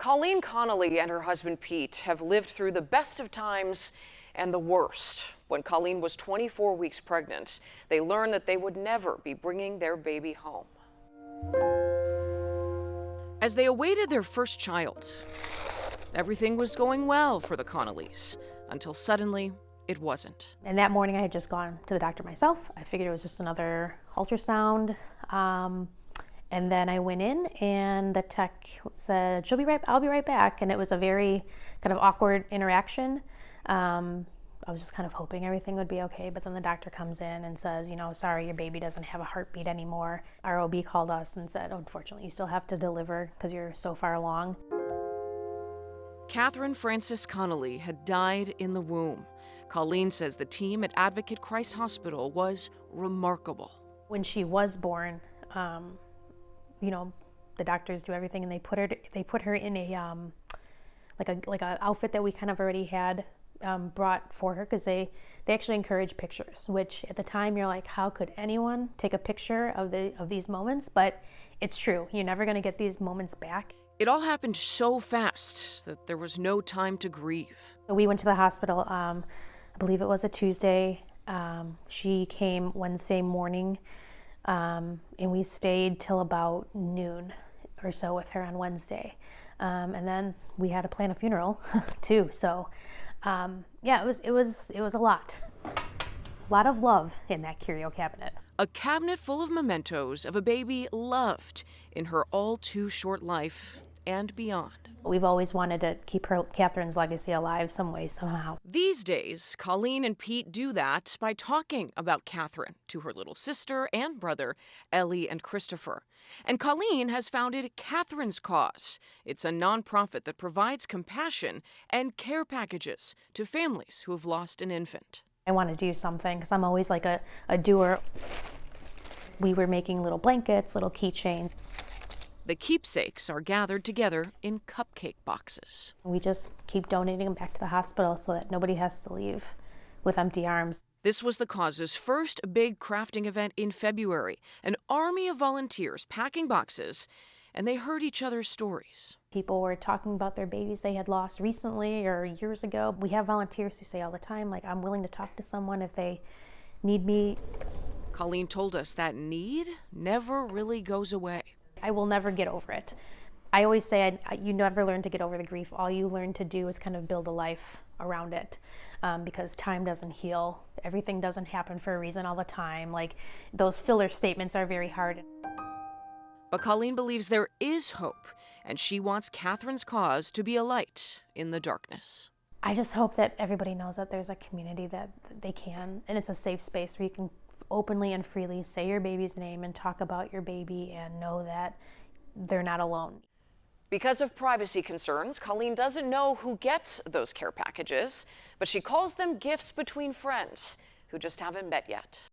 Colleen Connolly and her husband Pete have lived through the best of times and the worst. When Colleen was 24 weeks pregnant, they learned that they would never be bringing their baby home. As they awaited their first child, everything was going well for the Connollys, until suddenly it wasn't. And that morning I had just gone to the doctor myself. I figured it was just another ultrasound. And then I went in and the tech said, I'll be right back. And it was a very kind of awkward interaction. I was just kind of hoping everything would be okay, but then the doctor comes in and says, sorry, your baby doesn't have a heartbeat anymore. Our OB called us and said, unfortunately, you still have to deliver because you're so far along. Catherine Frances Connolly had died in the womb. Colleen says the team at Advocate Christ Hospital was remarkable. When she was born, the doctors do everything, and they put her in a like a outfit that we kind of already had brought for her, because they actually encourage pictures, which at the time you're like, how could anyone take a picture of these moments? But it's true, you're never going to get these moments back. It all happened so fast that there was no time to grieve. We went to the hospital, I believe it was a Tuesday. She came Wednesday morning, and we stayed till about noon or so with her on Wednesday. And then we had to plan a funeral too. So yeah, it was a lot. A lot of love in that curio cabinet. A cabinet full of mementos of a baby loved in her all too short life and beyond. We've always wanted to keep Catherine's legacy alive some way, somehow. These days, Colleen and Pete do that by talking about Catherine to her little sister and brother, Ellie and Christopher. And Colleen has founded Catherine's Cause. It's a nonprofit that provides compassion and care packages to families who have lost an infant. I want to do something because I'm always like a doer. We were making little blankets, little keychains. The keepsakes are gathered together in cupcake boxes. We just keep donating them back to the hospital so that nobody has to leave with empty arms. This was the Cause's first big crafting event in February. An army of volunteers packing boxes, and they heard each other's stories. People were talking about their babies they had lost recently or years ago. We have volunteers who say all the time, like, I'm willing to talk to someone if they need me. Colleen told us that need never really goes away. I will never get over it. I always say you never learn to get over the grief. All you learn to do is kind of build a life around it, because time doesn't heal. Everything doesn't happen for a reason all the time. Like, those filler statements are very hard. But Colleen believes there is hope, and she wants Catherine's Cause to be a light in the darkness. I just hope that everybody knows that there's a community that they can, and it's a safe space where you can openly and freely say your baby's name and talk about your baby and know that they're not alone. Because of privacy concerns, Colleen doesn't know who gets those care packages, but she calls them gifts between friends who just haven't met yet.